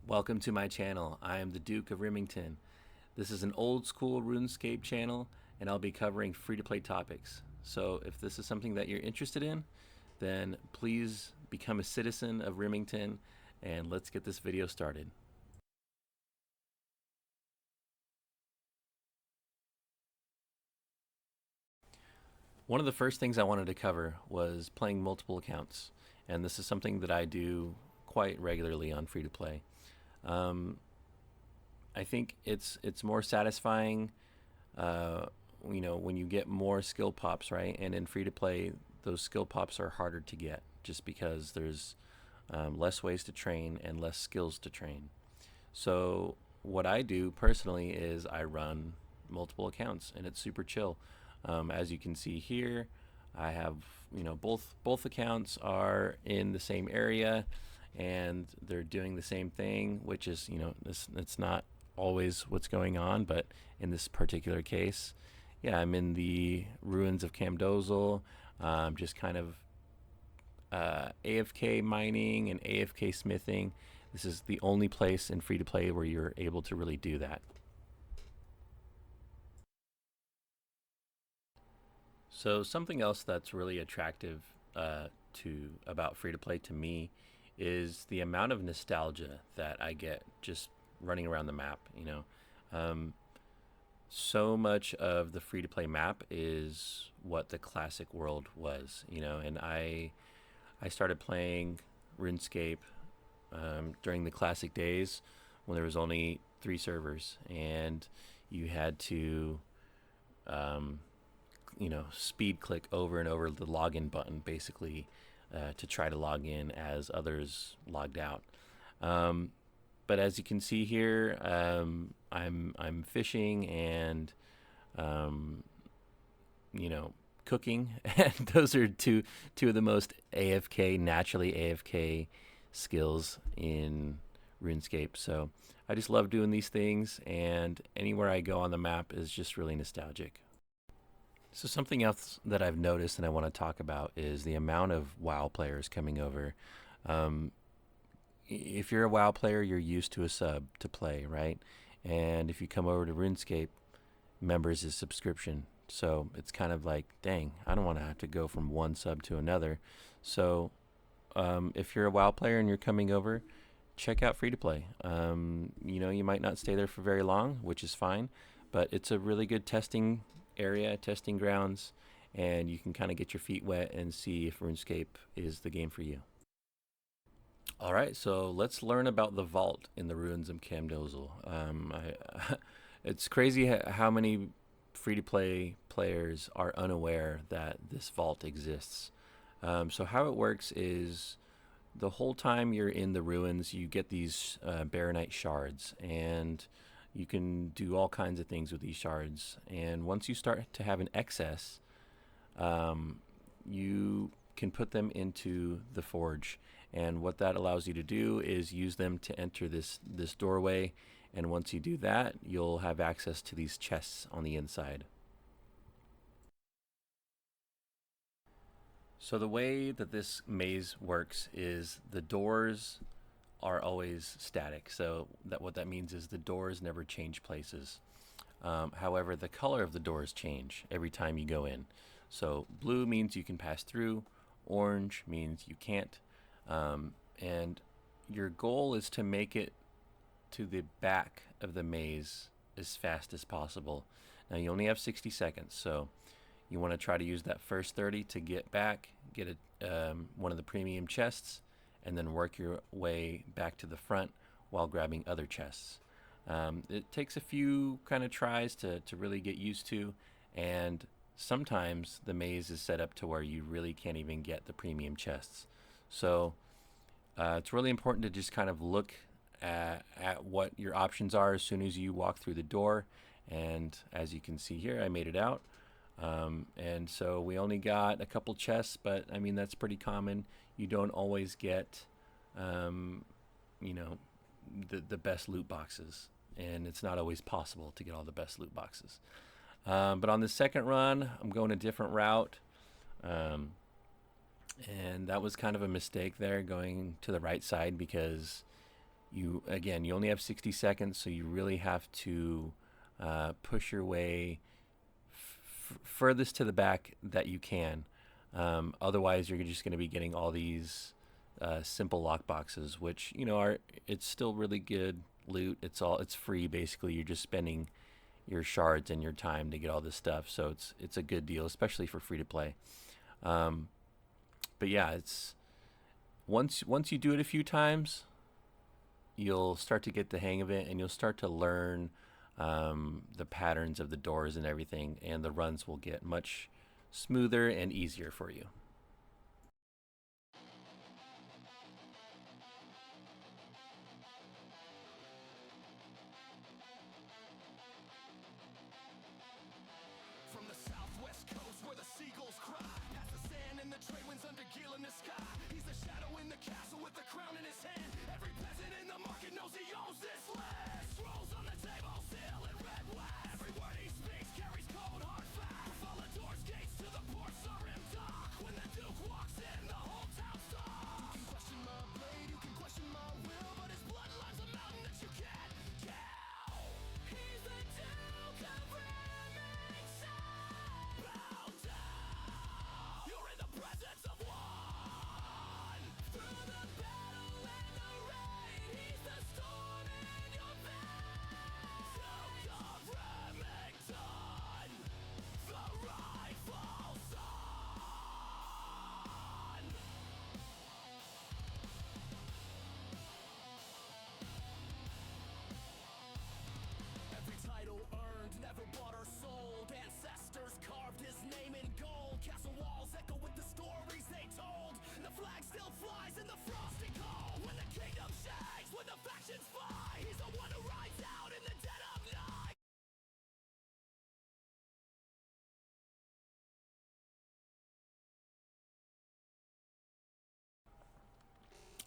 Welcome to my channel. I am the Duke of Rimmington. This is an old school RuneScape channel, and I'll be covering free-to-play topics. So if this is something that you're interested in, then please become a citizen of Rimmington, and let's get this video started. One of the first things I wanted to cover was playing multiple accounts, and this is something that I do quite regularly on free-to-play. I think it's more satisfying, when you get more skill pops, right? And in free to play, those skill pops are harder to get just because there's less ways to train and less skills to train. So what I do personally is I run multiple accounts, and it's super chill. As you can see here, I have both accounts are in the same area, and they're doing the same thing, which is it's not always what's going on, but in this particular case, yeah, I'm in the Ruins of Camdozaal, just kind of AFK mining and AFK smithing. This is the only place in free to play where you're able to really do that. So something else that's really attractive to about free to play to me is the amount of nostalgia that I get just running around the map. So much of the free to play map is what the classic world was, and I started playing RuneScape during the classic days when there was only 3 servers, and you had to speed click over and over the login button basically to try to log in as others logged out. But as you can see here, I'm fishing and cooking, and those are two of the most naturally AFK skills in RuneScape. So I just love doing these things, and anywhere I go on the map is just really nostalgic. So something else that I've noticed and I want to talk about is the amount of WoW players coming over. If you're a WoW player, you're used to a sub to play, right? And if you come over to RuneScape, members is subscription. So it's kind of like, dang, I don't want to have to go from one sub to another. So if you're a WoW player and you're coming over, check out free to play. You might not stay there for very long, which is fine, but it's a really good testing area, testing grounds, and you can kind of get your feet wet and see if RuneScape is the game for you. All right, so let's learn about the vault in the Ruins of Camdozaal. It's crazy how many free-to-play players are unaware that this vault exists. So how it works is the whole time you're in the ruins, you get these Baronite shards, and you can do all kinds of things with these shards. And once you start to have an excess, you can put them into the forge. And what that allows you to do is use them to enter this doorway. And once you do that, you'll have access to these chests on the inside. So the way that this maze works is the doors are always static. So what that means is the doors never change places. However, the color of the doors change every time you go in. So blue means you can pass through, orange means you can't. And your goal is to make it to the back of the maze as fast as possible. Now you only have 60 seconds, so you want to try to use that first 30 to get back, get one of the premium chests, and then work your way back to the front while grabbing other chests. It takes a few kind of tries to really get used to, and sometimes the maze is set up to where you really can't even get the premium chests. So it's really important to just kind of look at what your options are as soon as you walk through the door. And as you can see here, I made it out. And so we only got a couple chests, but I mean, that's pretty common. You don't always get, the best loot boxes, and it's not always possible to get all the best loot boxes. But on the second run, I'm going a different route. And that was kind of a mistake there, going to the right side, because You only have 60 seconds, so you really have to push your way furthest to the back that you can. Otherwise, you're just going to be getting all these simple lock boxes, which it's still really good loot. It's free basically. You're just spending your shards and your time to get all this stuff, so it's a good deal, especially for free to play. But yeah, it's once you do it a few times, you'll start to get the hang of it, and you'll start to learn the patterns of the doors and everything, and the runs will get much smoother and easier for you. From the southwest coast where the seagulls cry, past the sand and the trade winds under Gil in the sky. He's the shadow in the castle with the crown in his hand. Every peasant in the market knows he owns this land. Scrolls on the table, seal in red wax. Every word he speaks carries cold hard facts. All the doors, gates to the ports are rimmed off. When the Duke walks in, the whole town stops. You can question my blade, you can question my will, but his bloodline's a mountain that you can't kill. He's the Duke of Rimmington. Bow down. You're in the presence of one. Through the battle and the rain, he's the storm in your veins. Duke of Rimmington, the rightful son. Every title earned, never bought or sold. Ancestors carved his name in gold. Castle walls echo with the stories they told. The flag still flies in the frosty cold. When the kingdom shakes, when the factions fight, he's the one who rides out in the dead of night.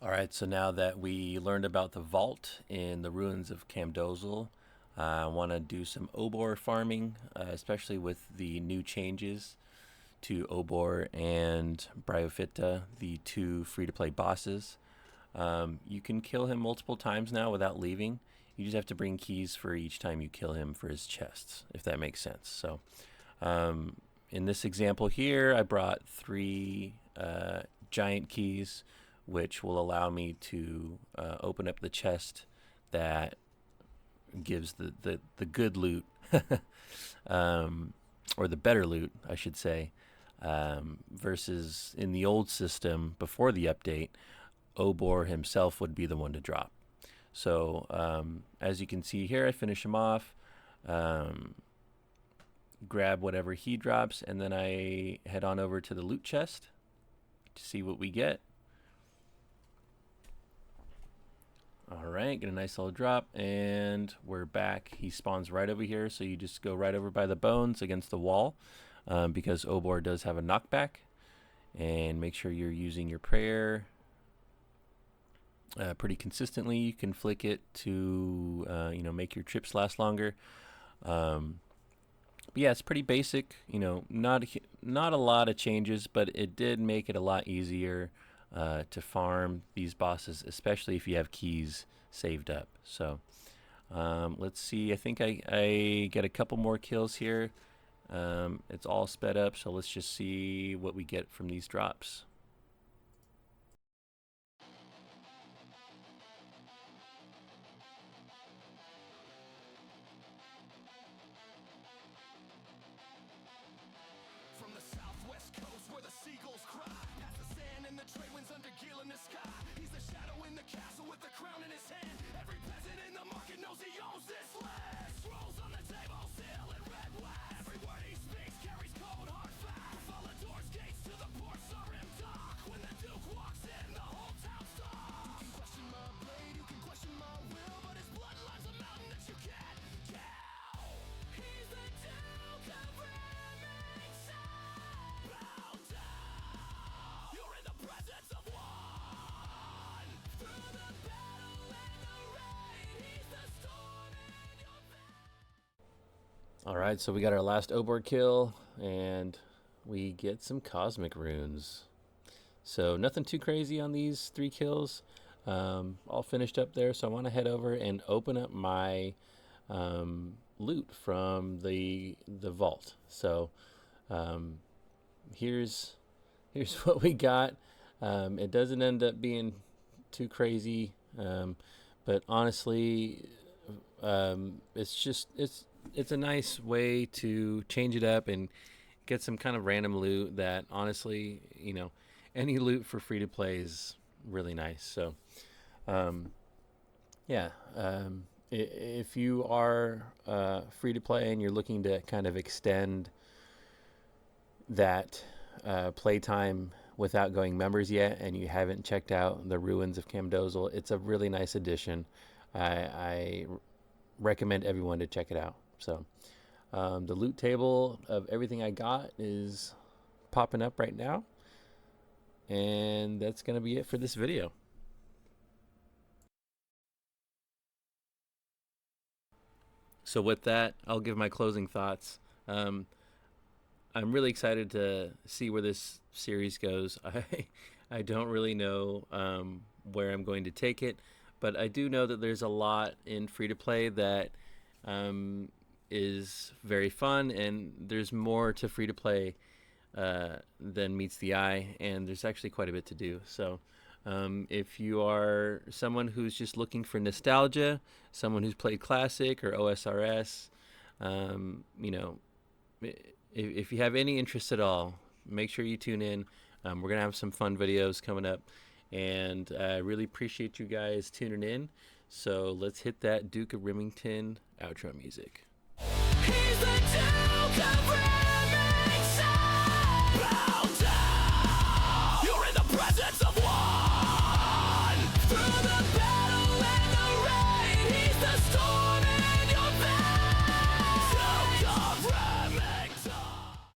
All right, so now that we learned about the vault in the Ruins of Camdozaal, I want to do some Obor farming, especially with the new changes to Obor and Bryophyta, the two free-to-play bosses. You can kill him multiple times now without leaving. You just have to bring keys for each time you kill him for his chests, if that makes sense. So in this example here, I brought 3 giant keys, which will allow me to open up the chest that gives the good loot, or the better loot, I should say, versus in the old system before the update, Obor himself would be the one to drop. So as you can see here, I finish him off, grab whatever he drops, and then I head on over to the loot chest to see what we get. All right, get a nice little drop, and we're back. He spawns right over here, so you just go right over by the bones against the wall, because Obor does have a knockback. And make sure you're using your prayer pretty consistently. You can flick it to make your trips last longer. But yeah, it's pretty basic. Not a lot of changes, but it did make it a lot easier to farm these bosses, especially if you have keys saved up. So let's see. I think I get a couple more kills here. It's all sped up, so let's just see what we get from these drops. From the southwest coast where the seagulls cry, past the sand and the trade winds under Gil in the sky. He's the shadow in the castle with the crown in his hand. Every peasant in the market knows he owns this land. Scrolls on the table, seal in red wax. Every word he speaks carries cold hard facts. All the doors, gates to the ports are rimmed off. When the Duke walks in, the whole town stops. You can question my blade, you can question my will, but his bloodline's a mountain that you can't kill. He's the Duke of Rimmington. Bow down. You're in the presence of one. Through the battle and the rain, he's the storm in your veins. All right, so we got our last Obor kill, and we get some cosmic runes. So nothing too crazy on these 3 kills. all finished up there. So I want to head over and open up my loot from the vault. So here's what we got. It doesn't end up being too crazy, but honestly, it's a nice way to change it up and get some kind of random loot that honestly, any loot for free to play is really nice. So yeah, if you are free to play and you're looking to kind of extend that playtime without going members yet, and you haven't checked out the Ruins of Camdozaal, it's a really nice addition. I recommend everyone to check it out. So the loot table of everything I got is popping up right now, and that's going to be it for this video. So with that, I'll give my closing thoughts. I'm really excited to see where this series goes. I don't really know where I'm going to take it, but I do know that there's a lot in free-to-play that is very fun, and there's more to free-to-play than meets the eye, and there's actually quite a bit to do. So if you are someone who's just looking for nostalgia, someone who's played Classic or OSRS, if you have any interest at all, make sure you tune in. We're going to have some fun videos coming up, and I really appreciate you guys tuning in. So let's hit that Duke of Rimmington outro music. He's the Duke of Rimmington.